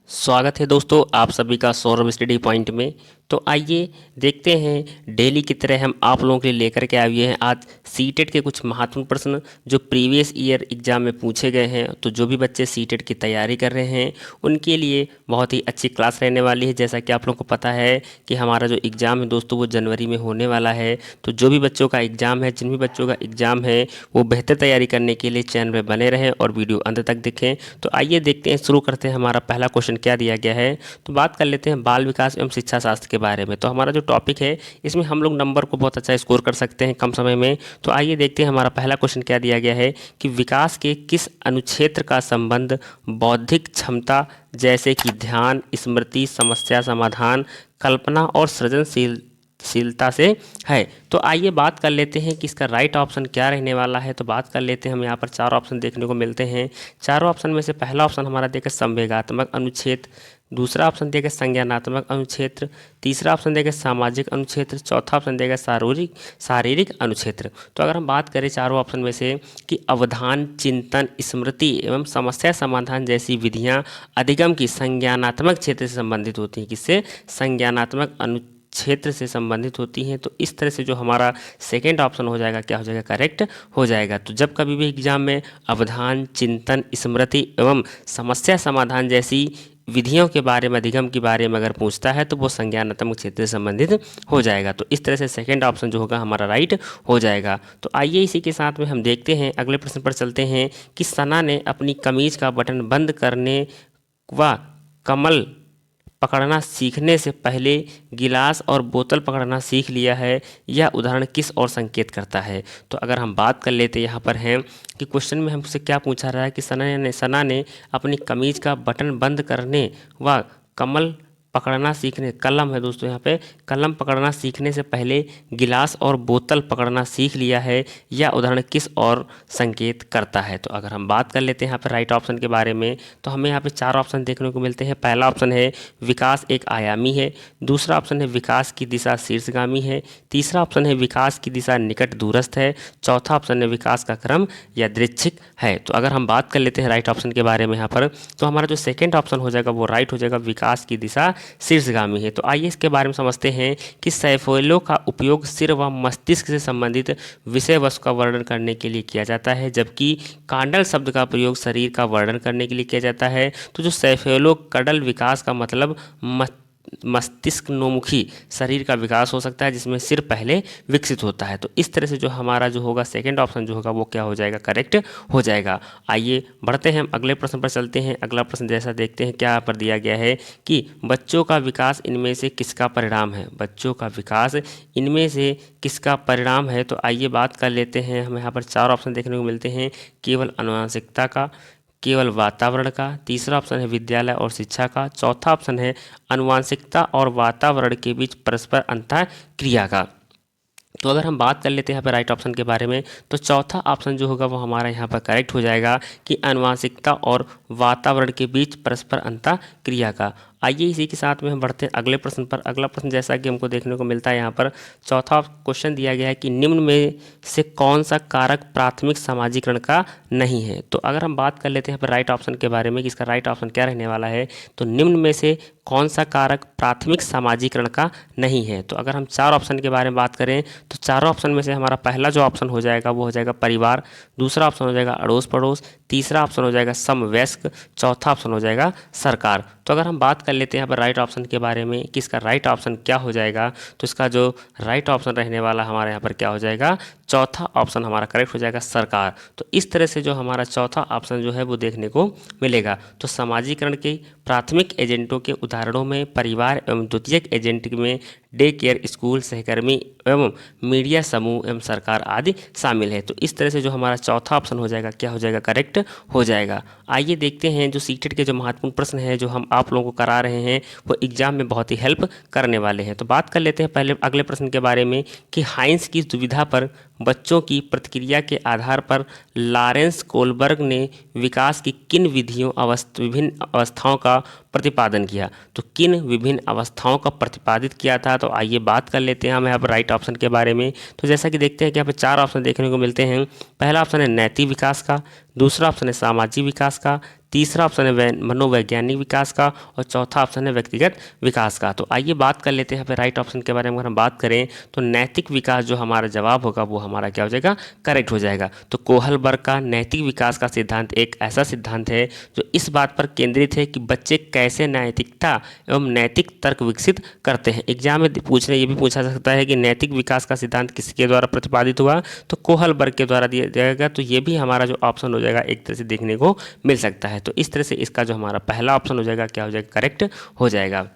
स्वागत है दोस्तों आप सभी का सौरभ स्टडी पॉइंट में। तो आइए देखते हैं डेली की तरह हम आप लोगों के लिए लेकर के आए हुए हैं आज सीटेट के कुछ महत्वपूर्ण प्रश्न जो प्रीवियस ईयर एग्जाम में पूछे गए हैं। तो जो भी बच्चे सीटेट की तैयारी कर रहे हैं उनके लिए बहुत ही अच्छी क्लास रहने वाली है। जैसा कि आप लोगों को पता है कि हमारा जो एग्ज़ाम है दोस्तों वो जनवरी में होने वाला है। तो जो भी बच्चों का एग्ज़ाम है, जिन भी बच्चों का एग्ज़ाम है, वो बेहतर तैयारी करने के लिए चैनल में बने रहें और वीडियो अंत तक देखें। तो आइए देखते हैं, शुरू करते हैं। हमारा पहला क्वेश्चन क्या दिया गया है, तो बात कर लेते हैं बाल विकास एवं शिक्षा शास्त्र के बारे में। तो हमारा जो टॉपिक है इसमें हम लोग नंबर को बहुत अच्छा स्कोर कर सकते हैं कम समय में। तो आइए देखते हैं हमारा पहला क्वेश्चन क्या दिया गया है कि विकास के किस अनुक्षेत्र का संबंध बौद्धिक क्षमता जैसे कि ध्यान, स्मृति, समस्या समाधान, कल्पना और सृजनशीलता से है। तो आइए बात कर लेते हैं कि इसका राइट ऑप्शन क्या रहने वाला है। तो बात कर लेते हैं, हम यहाँ पर चार ऑप्शन देखने को मिलते हैं। चारों ऑप्शन में से पहला ऑप्शन हमारा देखें संवेगात्मक अनुच्छेद, दूसरा ऑप्शन देगा संज्ञानात्मक अनुक्षेत्र, तीसरा ऑप्शन देगा सामाजिक अनुक्षेत्र, चौथा ऑप्शन देगा शारीरिक अनुक्षेत्र। तो अगर हम बात करें चारों ऑप्शन में से कि अवधान, चिंतन, स्मृति एवं समस्या समाधान जैसी विधियां अधिगम की संज्ञानात्मक क्षेत्र से संबंधित होती हैं। किससे? संज्ञानात्मक क्षेत्र से संबंधित होती हैं। तो इस तरह से जो हमारा सेकेंड ऑप्शन हो जाएगा, क्या हो जाएगा? करेक्ट हो जाएगा। तो जब कभी भी एग्जाम में अवधान, चिंतन, स्मृति एवं समस्या समाधान जैसी विधियों के बारे में, अधिगम के बारे में अगर पूछता है तो वो संज्ञानात्मक क्षेत्र से संबंधित हो जाएगा। तो इस तरह से सेकंड ऑप्शन जो होगा हमारा राइट हो जाएगा। तो आइए इसी के साथ में हम देखते हैं, अगले प्रश्न पर चलते हैं कि सना ने अपनी कमीज का बटन बंद करने व कमल पकड़ना सीखने से पहले गिलास और बोतल पकड़ना सीख लिया है। यह उदाहरण किस और संकेत करता है? तो अगर हम बात कर लेते यहाँ पर हैं कि क्वेश्चन में हमसे क्या पूछा रहा है कि सना ने अपनी कमीज का बटन बंद करने व कमल पकड़ना सीखने, कलम है दोस्तों यहाँ पे, कलम पकड़ना सीखने से पहले गिलास और बोतल पकड़ना सीख लिया है। यह उदाहरण किस और संकेत करता है? तो अगर हम बात कर लेते हैं यहाँ पे राइट ऑप्शन के बारे में, तो हमें यहाँ पे चार ऑप्शन देखने को मिलते हैं। पहला ऑप्शन है विकास एक आयामी है, दूसरा ऑप्शन है विकास की दिशा शीर्षगामी है, तीसरा ऑप्शन है विकास की दिशा निकट दूरस्थ है, चौथा ऑप्शन है विकास का क्रम यादृच्छिक है। तो अगर हम बात कर लेते हैं राइट ऑप्शन के बारे में यहाँ पर, तो हमारा जो सेकेंड ऑप्शन हो जाएगा वो राइट हो जाएगा, विकास की दिशा शीर्षगामी है। तो आइए इसके बारे में समझते हैं कि सैफोलो का उपयोग सिर व मस्तिष्क से संबंधित विषय वस्तु का वर्णन करने के लिए किया जाता है, जबकि कांडल शब्द का प्रयोग शरीर का वर्णन करने के लिए किया जाता है। तो जो सैफोलो कडल विकास का मतलब मस्तिष्क नोमुखी शरीर का विकास हो सकता है, जिसमें सिर पहले विकसित होता है। तो इस तरह से जो हमारा जो होगा सेकंड ऑप्शन जो होगा वो क्या हो जाएगा? करेक्ट हो जाएगा। आइए बढ़ते हैं, हम अगले प्रश्न पर चलते हैं। अगला प्रश्न जैसा देखते हैं क्या पर दिया गया है कि बच्चों का विकास इनमें से किसका परिणाम है? बच्चों का विकास इनमें से किसका परिणाम है? तो आइए बात कर लेते हैं, हमें यहाँ पर चार ऑप्शन देखने को मिलते हैं। केवल आनुवंशिकता का, केवल वातावरण का, तीसरा ऑप्शन है विद्यालय और शिक्षा का, चौथा ऑप्शन है आनुवंशिकता और वातावरण के बीच परस्पर अंतर क्रिया का। तो अगर हम बात कर लेते हैं यहाँ पर राइट ऑप्शन के बारे में, तो चौथा ऑप्शन जो होगा वो हमारा यहाँ पर करेक्ट हो जाएगा कि आनुवंशिकता और वातावरण के बीच परस्पर अंतर क्रिया का। आइए इसी के साथ में हम बढ़ते हैं अगले प्रश्न पर। अगला प्रश्न जैसा कि हमको देखने को मिलता है यहाँ पर, चौथा क्वेश्चन दिया गया है कि निम्न में से कौन सा कारक प्राथमिक समाजीकरण का नहीं है? तो अगर हम बात कर लेते हैं यहाँ पर राइट ऑप्शन के बारे में कि इसका राइट ऑप्शन क्या रहने वाला है, तो निम्न में से कौन सा कारक प्राथमिक समाजीकरण का नहीं है? तो अगर हम चार ऑप्शन के बारे में बात करें तो चारों ऑप्शन में से हमारा पहला जो ऑप्शन हो जाएगा वो हो जाएगा परिवार, दूसरा ऑप्शन हो जाएगा अड़ोस पड़ोस, तीसरा ऑप्शन हो जाएगा समवयस्क, चौथा ऑप्शन हो जाएगा सरकार। तो अगर हम बात कर लेते हैं यहाँ पर राइट ऑप्शन के बारे में कि इसका राइट ऑप्शन क्या हो जाएगा, तो इसका जो राइट ऑप्शन रहने वाला हमारे यहाँ पर क्या हो जाएगा? चौथा ऑप्शन हमारा करेक्ट हो जाएगा, सरकार। तो इस तरह से जो हमारा चौथा ऑप्शन जो है वो देखने को मिलेगा। तो समाजीकरण के प्राथमिक एजेंटों के उदाहरणों में परिवार एवं द्वितीयक एजेंट में डे केयर, स्कूल, सहकर्मी एवं मीडिया समूह एवं सरकार आदि शामिल है। तो इस तरह से जो हमारा चौथा ऑप्शन हो जाएगा क्या हो जाएगा? करेक्ट हो जाएगा। आइए देखते हैं जो सीटेट के जो महत्वपूर्ण प्रश्न हैं जो हम आप लोगों को करा रहे हैं वो एग्जाम में बहुत ही हेल्प करने वाले हैं। तो बात कर लेते हैं पहले अगले प्रश्न के बारे में कि हाइंस की दुविधा पर बच्चों की प्रतिक्रिया के आधार पर लॉरेंस कोलबर्ग ने विकास की किन विभिन्न अवस्थाओं का प्रतिपादन किया? तो किन विभिन्न अवस्थाओं का प्रतिपादित किया था? तो आइए बात कर लेते हैं हम यहाँ पर राइट ऑप्शन के बारे में। तो जैसा कि देखते हैं कि यहाँ पर चार ऑप्शन देखने को मिलते हैं। पहला ऑप्शन है नैतिक विकास का, दूसरा ऑप्शन है सामाजिक विकास का, तीसरा ऑप्शन है मनोवैज्ञानिक विकास का और चौथा ऑप्शन है व्यक्तिगत विकास का। तो आइए बात कर लेते हैं यहाँ पे राइट ऑप्शन के बारे में। अगर हम बात करें तो नैतिक विकास जो हमारा जवाब होगा वो हमारा क्या हो जाएगा, करेक्ट हो जाएगा। तो कोहलबर्ग का नैतिक विकास का सिद्धांत एक ऐसा सिद्धांत है जो इस बात पर केंद्रित है कि बच्चे कैसे नैतिकता एवं नैतिक तर्क विकसित करते हैं। एग्जाम में पूछने ये भी पूछा जा सकता है कि नैतिक विकास का सिद्धांत किसके द्वारा प्रतिपादित हुआ, तो कोहलबर्ग के द्वारा दिया जाएगा। तो ये भी हमारा जो ऑप्शन हो जाएगा एक तरह से देखने को मिल सकता है। तो इस तरह से इसका जो हमारा पहला ऑप्शन हो जाएगा क्या हो जाएगा, करेक्ट हो जाएगा।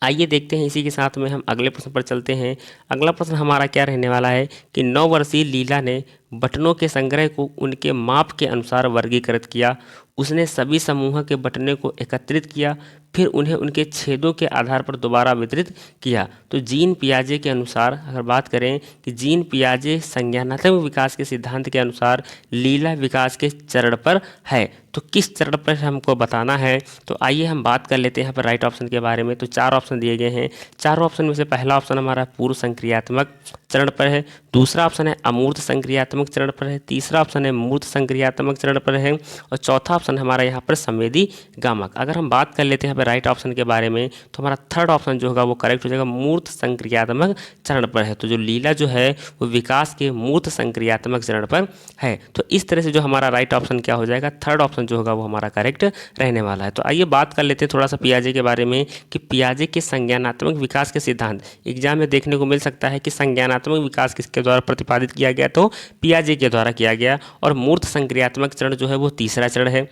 आइए देखते हैं, इसी के साथ में हम अगले प्रश्न पर चलते हैं। अगला प्रश्न हमारा क्या रहने वाला है कि 9 वर्षीय लीला ने बटनों के संग्रह को उनके माप के अनुसार वर्गीकृत किया। उसने सभी समूह के बटनों को एकत्रित किया, फिर उन्हें उनके छेदों के आधार पर दोबारा वितरित किया। तो जीन पियाजे के अनुसार अगर बात करें कि जीन पियाजे संज्ञानात्मक विकास के सिद्धांत के अनुसार लीला विकास के चरण पर है। तो किस चरण पर हमको बताना है, तो आइए हम बात कर लेते हैं यहाँ पर राइट ऑप्शन के बारे में। तो 4 ऑप्शन दिए गए हैं। चारों ऑप्शन में से पहला ऑप्शन हमारा पूर्व संक्रियात्मक चरण पर है, दूसरा ऑप्शन है अमूर्त संक्रियात्मक चरण पर है, तीसरा ऑप्शन है मूर्त संक्रियात्मक चरण पर है और चौथा ऑप्शन हमारा यहाँ पर संवेदी गामक। अगर हम बात कर लेते हैं यहाँ पर राइट ऑप्शन के बारे में तो हमारा थर्ड ऑप्शन जो होगा वो करेक्ट हो जाएगा, मूर्त संक्रियात्मक चरण पर है। तो जो लीला जो है वो विकास के मूर्त संक्रियात्मक चरण पर है। तो इस तरह से जो हमारा राइट ऑप्शन क्या हो जाएगा, थर्ड ऑप्शन जो होगा वो हमारा करेक्ट रहने वाला है। तो आइए बात कर लेते हैं थोड़ा सा पियाजे के बारे में कि पियाजे के संज्ञानात्मक विकास के सिद्धांत एग्जाम में देखने को मिल सकता है कि संज्ञानात्मक विकास किसके द्वारा प्रतिपादित किया गया, तो पियाजे के द्वारा किया गया। और मूर्त संक्रियात्मक चरण जो है वो तीसरा चरण है।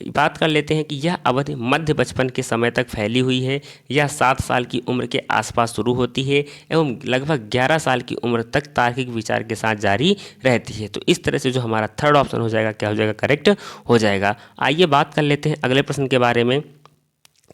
बात कर लेते हैं कि यह अवधि मध्य बचपन के समय तक फैली हुई है। यह 7 साल की उम्र के आसपास शुरू होती है एवं लगभग 11 साल की उम्र तक तार्किक विचार के साथ जारी रहती है। तो इस तरह से जो हमारा थर्ड ऑप्शन हो जाएगा क्या हो जाएगा, करेक्ट हो जाएगा। आइए बात कर लेते हैं अगले प्रश्न के बारे में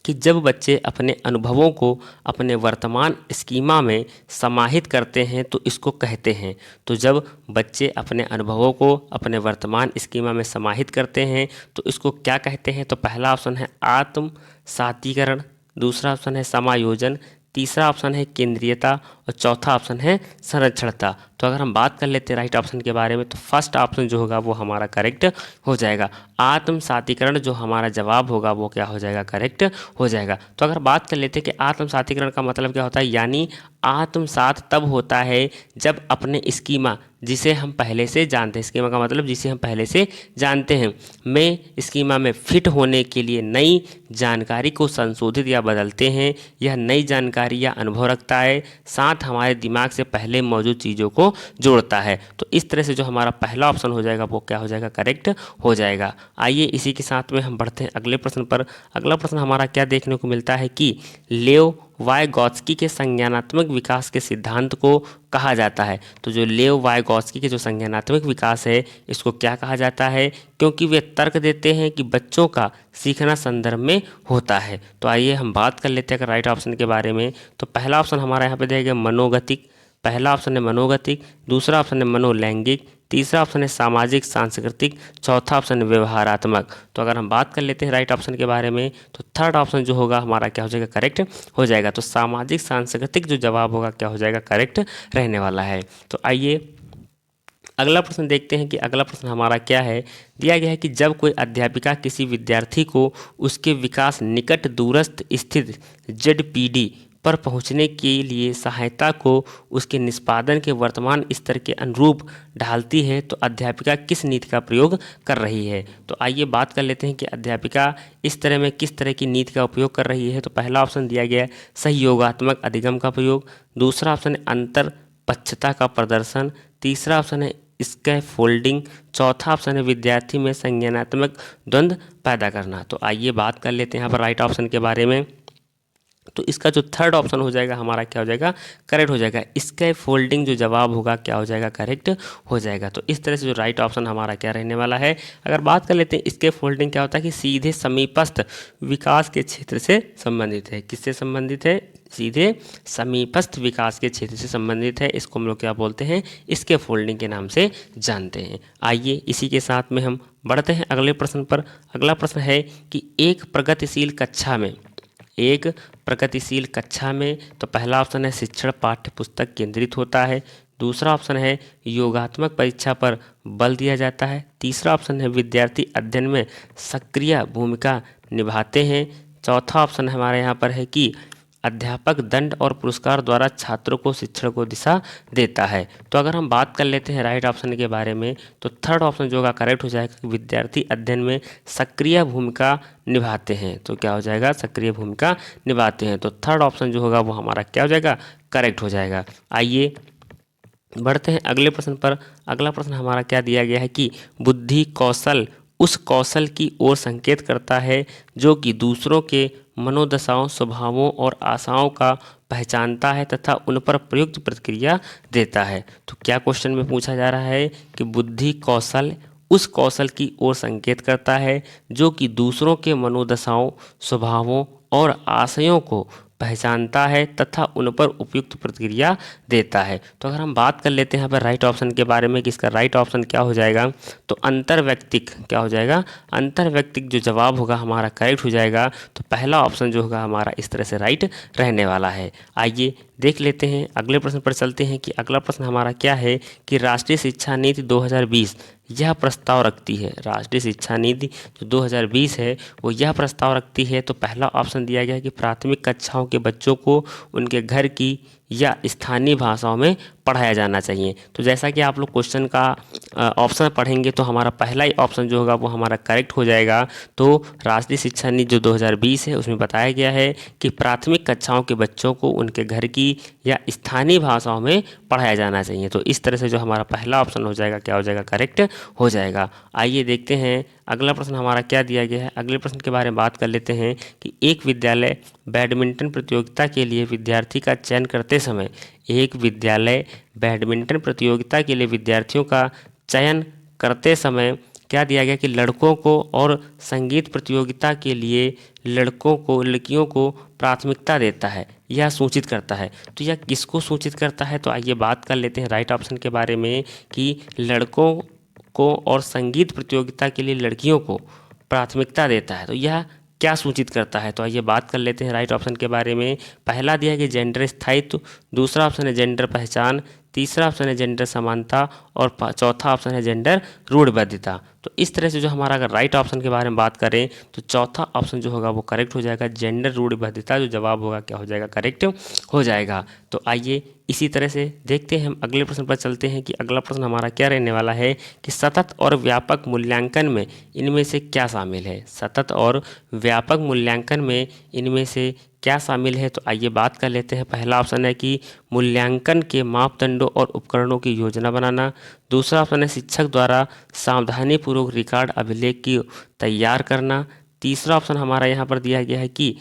कि जब बच्चे अपने अनुभवों को अपने वर्तमान स्कीमा में समाहित करते हैं तो इसको कहते हैं। तो जब बच्चे अपने अनुभवों को अपने वर्तमान स्कीमा में समाहित करते हैं तो इसको क्या कहते हैं, तो पहला ऑप्शन है आत्म सातीकरण, दूसरा ऑप्शन है समायोजन, तीसरा ऑप्शन है केंद्रीयता और चौथा ऑप्शन है संरक्षणता। तो अगर हम बात कर लेते हैं राइट ऑप्शन के बारे में तो फर्स्ट ऑप्शन जो होगा वो हमारा करेक्ट हो जाएगा। आत्म सातीकरण जो हमारा जवाब होगा वो क्या हो जाएगा, करेक्ट हो जाएगा। तो अगर बात कर लेते हैं कि आत्म सातीकरण का मतलब क्या होता है, यानी आत्मसात तब होता है जब अपने स्कीमा जिसे हम पहले से जानते हैं, स्कीमा का मतलब जिसे हम पहले से जानते हैं, में स्कीमा में फिट होने के लिए नई जानकारी को संशोधित या बदलते हैं। यह नई जानकारी या अनुभव रखता है, साथ हमारे दिमाग से पहले मौजूद चीज़ों को जोड़ता है। तो इस तरह से जो हमारा पहला ऑप्शन हो जाएगा वो क्या हो जाएगा, करेक्ट हो जाएगा। आइए इसी के साथ में हम बढ़ते हैं अगले प्रश्न पर। अगला प्रश्न हमारा क्या देखने को मिलता है कि लेव वाइगॉत्स्की के संज्ञानात्मक विकास के सिद्धांत को कहा जाता है। तो जो लेव वाइगॉत्स्की के जो संज्ञानात्मक विकास है इसको क्या कहा जाता है, क्योंकि वे तर्क देते हैं कि बच्चों का सीखना संदर्भ में होता है। तो आइए हम बात कर लेते हैं राइट ऑप्शन के बारे में। तो पहला ऑप्शन हमारा यहाँ पे दिया गया मनोगतिक, पहला ऑप्शन है मनोगतिक, दूसरा ऑप्शन है मनोलैंगिक, तीसरा ऑप्शन है सामाजिक सांस्कृतिक, चौथा ऑप्शन है व्यवहारात्मक। तो अगर हम बात कर लेते हैं राइट ऑप्शन के बारे में तो थर्ड ऑप्शन जो होगा हमारा क्या हो जाएगा, करेक्ट हो जाएगा। तो सामाजिक सांस्कृतिक जो जवाब होगा क्या हो जाएगा, करेक्ट रहने वाला है। तो आइए अगला प्रश्न देखते हैं कि अगला प्रश्न हमारा क्या है। दिया गया है कि जब कोई अध्यापिका किसी विद्यार्थी को उसके विकास निकट दूरस्थ स्थित ZPD पर पहुंचने के लिए सहायता को उसके निष्पादन के वर्तमान स्तर के अनुरूप ढालती है तो अध्यापिका किस नीति का प्रयोग कर रही है। तो आइए बात कर लेते हैं कि अध्यापिका इस तरह में किस तरह की नीति का उपयोग कर रही है। तो पहला ऑप्शन दिया गया है सहयोगात्मक अधिगम का प्रयोग, दूसरा ऑप्शन है अंतर पक्षता का प्रदर्शन, तीसरा ऑप्शन है स्कैफोल्डिंग, चौथा ऑप्शन है विद्यार्थी में संज्ञानात्मक द्वंद्व पैदा करना। तो आइए बात कर लेते हैं यहाँ पर राइट ऑप्शन के बारे में। तो इसका जो थर्ड ऑप्शन हो जाएगा हमारा क्या हो जाएगा, करेक्ट हो जाएगा। स्कैफोल्डिंग जो जवाब होगा क्या हो जाएगा, करेक्ट हो जाएगा। तो इस तरह से जो राइट ऑप्शन हमारा क्या रहने वाला है। अगर बात कर लेते हैं स्कैफोल्डिंग क्या होता है कि सीधे समीपस्थ विकास के क्षेत्र से संबंधित है। किससे संबंधित है, सीधे समीपस्थ विकास के क्षेत्र से संबंधित है। इसको हम लोग क्या बोलते हैं, स्कैफोल्डिंग के नाम से जानते हैं। आइए इसी के साथ में हम बढ़ते हैं अगले प्रश्न पर। अगला प्रश्न है कि एक प्रगतिशील कक्षा में तो पहला ऑप्शन है शिक्षण पाठ्य पुस्तक केंद्रित होता है, दूसरा ऑप्शन है योगात्मक परीक्षा पर बल दिया जाता है। तीसरा ऑप्शन है विद्यार्थी अध्ययन में सक्रिय भूमिका निभाते हैं। चौथा ऑप्शन हमारे यहाँ पर है कि अध्यापक दंड और पुरस्कार द्वारा छात्रों को शिक्षण को दिशा देता है। तो अगर हम बात कर लेते हैं राइट ऑप्शन के बारे में, तो थर्ड ऑप्शन जो होगा करेक्ट हो जाएगा कि विद्यार्थी अध्ययन में सक्रिय भूमिका निभाते हैं। तो क्या हो जाएगा, सक्रिय भूमिका निभाते हैं। तो थर्ड ऑप्शन जो होगा वो हमारा क्या हो जाएगा, करेक्ट हो जाएगा। आइए बढ़ते हैं अगले प्रश्न पर। अगला प्रश्न हमारा क्या दिया गया है कि बुद्धि कौशल उस कौशल की ओर संकेत करता है जो कि दूसरों के मनोदशाओं, स्वभावों और आशाओं का पहचानता है तथा उन पर प्रयुक्त प्रतिक्रिया देता है। तो क्या क्वेश्चन में पूछा जा रहा है कि बुद्धि कौशल उस कौशल की ओर संकेत करता है जो कि दूसरों के मनोदशाओं, स्वभावों और आशयों को पहचानता है तथा उन पर उपयुक्त प्रतिक्रिया देता है। तो अगर हम बात कर लेते हैं यहाँ पर राइट ऑप्शन के बारे में कि इसका राइट ऑप्शन क्या हो जाएगा, तो अंतर्वैयक्तिक क्या हो जाएगा, अंतर्वैयक्तिक जो जवाब होगा हमारा करेक्ट हो जाएगा। तो पहला ऑप्शन जो होगा हमारा इस तरह से राइट रहने वाला है। आइए देख लेते हैं अगले प्रश्न पर चलते हैं कि अगला प्रश्न हमारा क्या है कि राष्ट्रीय शिक्षा नीति 2020 यह प्रस्ताव रखती है। राष्ट्रीय शिक्षा नीति जो 2020 है वो यह प्रस्ताव रखती है। तो पहला ऑप्शन दिया गया है कि प्राथमिक कक्षाओं के बच्चों को उनके घर की या स्थानीय भाषाओं में पढ़ाया जाना चाहिए। तो जैसा कि आप लोग क्वेश्चन का ऑप्शन पढ़ेंगे तो हमारा पहला ही ऑप्शन जो होगा वो हमारा करेक्ट हो जाएगा। तो राष्ट्रीय शिक्षा नीति जो 2020 है उसमें बताया गया है कि प्राथमिक कक्षाओं के बच्चों को उनके घर की या स्थानीय भाषाओं में पढ़ाया जाना चाहिए। तो इस तरह से जो हमारा पहला ऑप्शन हो जाएगा क्या हो जाएगा, करेक्ट हो जाएगा। आइए देखते हैं अगला प्रश्न हमारा क्या दिया गया है। अगले प्रश्न के बारे में बात कर लेते हैं कि एक विद्यालय बैडमिंटन प्रतियोगिता के लिए विद्यार्थी का चयन करते समय एक विद्यालय बैडमिंटन प्रतियोगिता के लिए विद्यार्थियों का चयन करते समय क्या दिया गया कि लड़कों को और संगीत प्रतियोगिता के लिए लड़कियों को प्राथमिकता देता है, यह सूचित करता है। तो यह किसको सूचित करता है, तो आइए बात कर लेते हैं राइट ऑप्शन के बारे में कि लड़कों को और संगीत प्रतियोगिता के लिए लड़कियों को प्राथमिकता देता है। तो यह क्या सूचित करता है, तो आइए बात कर लेते हैं राइट ऑप्शन के बारे में। पहला दिया है कि जेंडर स्थायित्व, दूसरा ऑप्शन है जेंडर पहचान, तीसरा ऑप्शन है जेंडर समानता और चौथा ऑप्शन है जेंडर रूढ़िबद्धता। तो इस तरह से जो हमारा अगर राइट ऑप्शन के बारे में बात करें तो चौथा ऑप्शन जो होगा वो करेक्ट हो जाएगा, जेंडर रूढ़िबद्धता जो जवाब होगा क्या हो जाएगा, करेक्ट हो जाएगा। तो आइए इसी तरह से देखते हैं हम अगले प्रश्न पर चलते हैं कि अगला प्रश्न हमारा क्या रहने वाला है कि सतत और व्यापक मूल्यांकन में इनमें से क्या शामिल है। सतत और व्यापक मूल्यांकन में इनमें से क्या शामिल है, तो आइए बात कर लेते हैं। पहला ऑप्शन है कि मूल्यांकन के मापदंडों और उपकरणों की योजना बनाना, दूसरा ऑप्शन है शिक्षक द्वारा सावधानीपूर्वक रिकॉर्ड अभिलेख की तैयार करना, तीसरा ऑप्शन हमारा यहाँ पर दिया गया है कि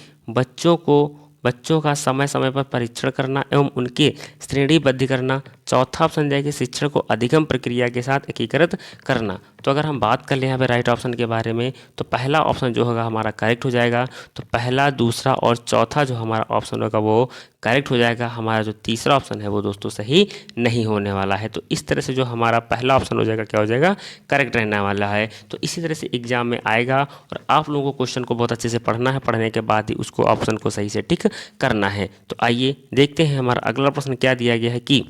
बच्चों का समय समय पर परीक्षण करना एवं उनके श्रेणीबद्ध करना, चौथा ऑप्शन दिया कि शिक्षण को अधिगम प्रक्रिया के साथ एकीकृत करना। तो अगर हम बात कर लें यहाँ पे राइट ऑप्शन के बारे में तो पहला ऑप्शन जो होगा हमारा करेक्ट हो जाएगा। तो पहला, दूसरा और चौथा जो हमारा ऑप्शन होगा वो करेक्ट हो जाएगा। हमारा जो तीसरा ऑप्शन है वो दोस्तों सही नहीं होने वाला है। तो इस तरह से जो हमारा पहला ऑप्शन हो जाएगा क्या हो जाएगा, करेक्ट रहने वाला है। तो इसी तरह से एग्जाम में आएगा और आप लोगों को क्वेश्चन को बहुत अच्छे से पढ़ना है, पढ़ने के बाद ही उसको ऑप्शन को सही से टिक करना है। तो आइए देखते हैं हमारा अगला प्रश्न क्या दिया गया है कि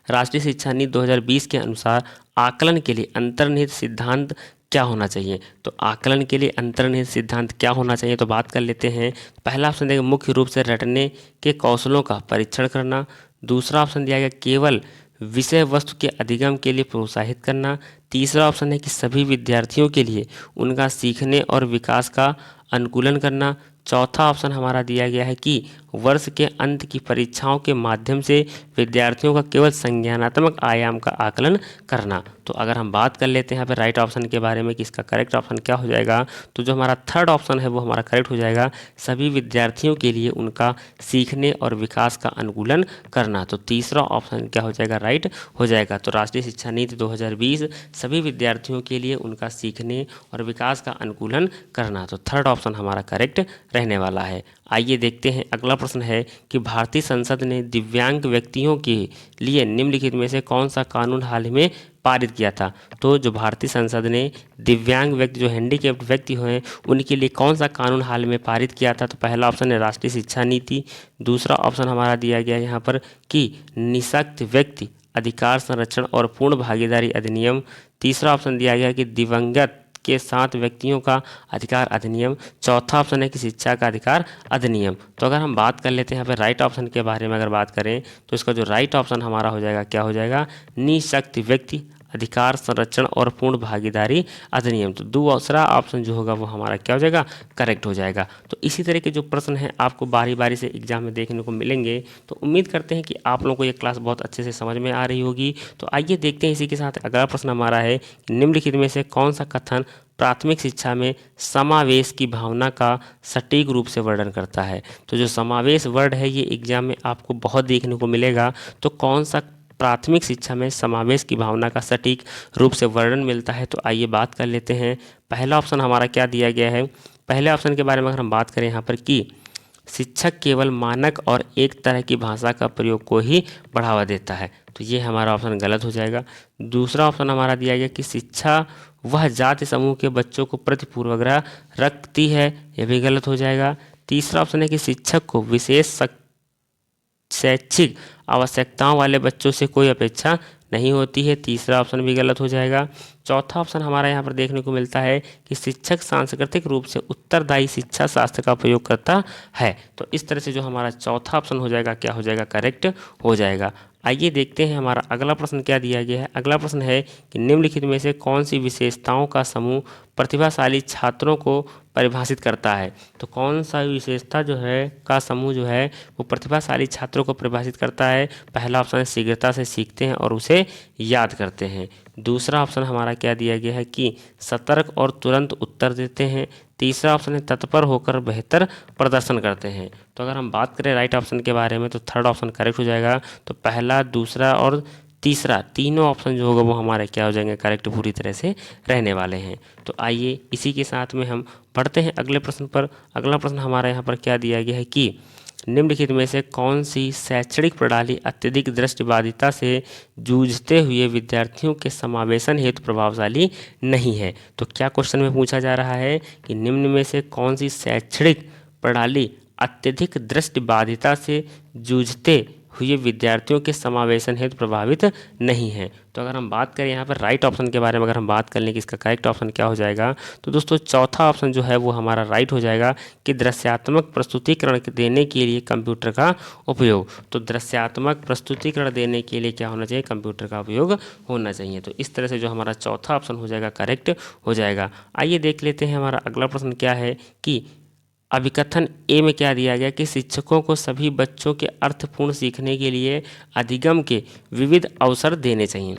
राष्ट्रीय शिक्षा नीति 2020 के अनुसार आकलन के लिए अंतर्निहित सिद्धांत क्या होना चाहिए। तो आकलन के लिए अंतर्निहित सिद्धांत क्या होना चाहिए, तो बात कर लेते हैं। पहला ऑप्शन दिया मुख्य रूप से रटने के कौशलों का परीक्षण करना, दूसरा ऑप्शन दिया गया केवल विषय वस्तु के अधिगम के लिए प्रोत्साहित करना, तीसरा ऑप्शन है कि सभी विद्यार्थियों के लिए उनका सीखने और विकास का अनुकूलन करना, चौथा ऑप्शन हमारा दिया गया है कि वर्ष के अंत की परीक्षाओं के माध्यम से विद्यार्थियों का केवल संज्ञानात्मक आयाम का आकलन करना। तो अगर हम बात कर लेते हैं यहाँ पे राइट ऑप्शन के बारे में कि इसका करेक्ट ऑप्शन क्या हो जाएगा, तो जो हमारा थर्ड ऑप्शन है वो हमारा करेक्ट हो जाएगा, सभी विद्यार्थियों के लिए उनका सीखने और विकास का अनुकूलन करना। तो तीसरा ऑप्शन क्या हो जाएगा, राइट हो जाएगा। तो राष्ट्रीय शिक्षा नीति 2020 सभी विद्यार्थियों के लिए उनका सीखने और विकास का अनुकूलन करना। तो थर्ड ऑप्शन हमारा करेक्ट रहने वाला है। आइए देखते हैं अगला प्रश्न है कि भारतीय संसद ने दिव्यांग व्यक्तियों के लिए निम्नलिखित में से कौन सा कानून हाल ही में पारित किया था। तो जो भारतीय संसद ने दिव्यांग व्यक्ति, जो हैंडीकैप्ड व्यक्ति हैं, उनके लिए कौन सा कानून हाल में पारित किया था? तो पहला ऑप्शन है राष्ट्रीय शिक्षा नीति। दूसरा ऑप्शन हमारा दिया गया है यहाँ पर कि निःशक्त व्यक्ति अधिकार संरक्षण और पूर्ण भागीदारी अधिनियम। तीसरा ऑप्शन दिया गया है कि दिवंगत के साथ व्यक्तियों का अधिकार अधिनियम। चौथा ऑप्शन है कि शिक्षा का अधिकार अधिनियम। तो अगर हम बात कर लेते हैं यहाँ पे राइट ऑप्शन के बारे में अगर बात करें तो इसका जो राइट ऑप्शन हमारा हो जाएगा, क्या हो जाएगा? निःशक्त व्यक्ति अधिकार संरक्षण और पूर्ण भागीदारी अधिनियम। तो दूसरा ऑप्शन जो होगा वो हमारा क्या हो जाएगा? करेक्ट हो जाएगा। तो इसी तरह के जो प्रश्न हैं आपको बारी बारी से एग्जाम में देखने को मिलेंगे। तो उम्मीद करते हैं कि आप लोगों को ये क्लास बहुत अच्छे से समझ में आ रही होगी। तो आइए देखते हैं इसी के साथ अगला प्रश्न हमारा है कि निम्नलिखित में से कौन सा कथन प्राथमिक शिक्षा में समावेश की भावना का सटीक रूप से वर्णन करता है? तो जो समावेश वर्ड है ये एग्जाम में आपको बहुत देखने को मिलेगा। तो कौन सा प्राथमिक शिक्षा में समावेश की भावना का सटीक रूप से वर्णन मिलता है? तो आइए बात कर लेते हैं। पहला ऑप्शन हमारा क्या दिया गया है? पहले ऑप्शन के बारे में अगर हम बात करें यहाँ पर कि शिक्षक केवल मानक और एक तरह की भाषा का प्रयोग को ही बढ़ावा देता है, तो ये हमारा ऑप्शन गलत हो जाएगा। दूसरा ऑप्शन हमारा दिया गया कि शिक्षा वह जाति समूह के बच्चों को प्रति पूर्वाग्रह रखती है, यह भी गलत हो जाएगा। तीसरा ऑप्शन है कि शिक्षक को विशेष शैक्षिक आवश्यकताओं वाले बच्चों से कोई अपेक्षा नहीं होती है, तीसरा ऑप्शन भी गलत हो जाएगा। चौथा ऑप्शन हमारा यहाँ पर देखने को मिलता है कि शिक्षक सांस्कृतिक रूप से उत्तरदायी शिक्षा शास्त्र का प्रयोग करता है। तो इस तरह से जो हमारा चौथा ऑप्शन हो जाएगा, क्या हो जाएगा? करेक्ट हो जाएगा। आइए देखते हैं हमारा अगला प्रश्न क्या दिया गया है। अगला प्रश्न है कि निम्नलिखित में से कौन सी विशेषताओं का समूह प्रतिभाशाली छात्रों को परिभाषित करता है? तो कौन सा विशेषता जो है का समूह जो है वो प्रतिभाशाली छात्रों को परिभाषित करता है? पहला ऑप्शन है शीघ्रता से सीखते हैं और उसे याद करते हैं। दूसरा ऑप्शन हमारा क्या दिया गया है कि सतर्क और तुरंत उत्तर देते हैं। तीसरा ऑप्शन है तत्पर होकर बेहतर प्रदर्शन करते हैं। तो अगर हम बात करें राइट ऑप्शन के बारे में तो थर्ड ऑप्शन करेक्ट हो जाएगा। तो पहला, दूसरा और तीसरा तीनों ऑप्शन जो होगा वो हमारे क्या हो जाएंगे? करेक्ट पूरी तरह से रहने वाले हैं। तो आइए इसी के साथ में हम बढ़ते हैं अगले प्रश्न पर। अगला प्रश्न हमारा यहाँ पर क्या दिया गया है कि निम्नलिखित में से कौन सी शैक्षणिक प्रणाली अत्यधिक दृष्टिबाधिता से जूझते हुए विद्यार्थियों के समावेशन हेतु प्रभावशाली नहीं है? तो क्या क्वेश्चन में पूछा जा रहा है कि निम्न में से कौन सी शैक्षणिक प्रणाली अत्यधिक दृष्टिबाधिता से जूझते हुए विद्यार्थियों के समावेशन हेतु प्रभावित नहीं है? तो अगर हम बात करें यहाँ पर राइट ऑप्शन के बारे में अगर हम बात कर लें कि इसका करेक्ट ऑप्शन क्या हो जाएगा, तो दोस्तों चौथा ऑप्शन जो है वो हमारा राइट हो जाएगा कि दृश्यात्मक प्रस्तुतिकरण देने के लिए कंप्यूटर का उपयोग। तो दृश्यात्मक प्रस्तुतिकरण देने के लिए क्या होना चाहिए? कंप्यूटर का उपयोग होना चाहिए। तो इस तरह से जो हमारा चौथा ऑप्शन हो जाएगा करेक्ट हो जाएगा। आइए देख लेते हैं हमारा अगला प्रश्न क्या है कि अभिकथन ए में क्या दिया गया कि शिक्षकों को सभी बच्चों के अर्थपूर्ण सीखने के लिए अधिगम के विविध अवसर देने चाहिए।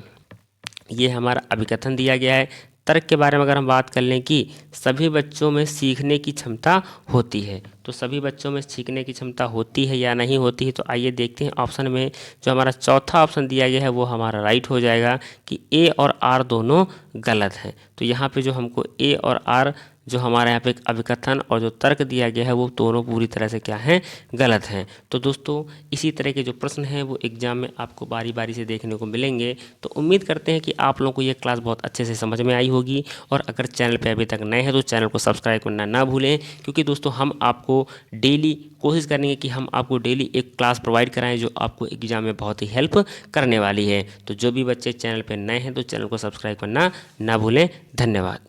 ये हमारा अभिकथन दिया गया है। तर्क के बारे में अगर हम बात कर लें कि सभी बच्चों में सीखने की क्षमता होती है, तो सभी बच्चों में सीखने की क्षमता होती है या नहीं होती है? तो आइए देखते हैं ऑप्शन में जो हमारा चौथा ऑप्शन दिया गया है वो हमारा राइट हो जाएगा कि ए और आर दोनों गलत हैं। तो यहाँ पे जो हमको ए और आर जो हमारे यहाँ पे एक अभिकथन और जो तर्क दिया गया है वो दोनों पूरी तरह से क्या हैं? गलत हैं। तो दोस्तों इसी तरह के जो प्रश्न हैं वो एग्जाम में आपको बारी बारी से देखने को मिलेंगे। तो उम्मीद करते हैं कि आप लोगों को ये क्लास बहुत अच्छे से समझ में आई होगी। और अगर चैनल पे अभी तक नए हैं तो चैनल को सब्सक्राइब करना ना भूलें, क्योंकि दोस्तों हम आपको डेली कोशिश करेंगे कि हम आपको डेली एक क्लास प्रोवाइड कराएं जो आपको एग्जाम में बहुत ही हेल्प करने वाली है। तो जो भी बच्चे चैनल पर नए हैं तो चैनल को सब्सक्राइब करना ना भूलें। धन्यवाद।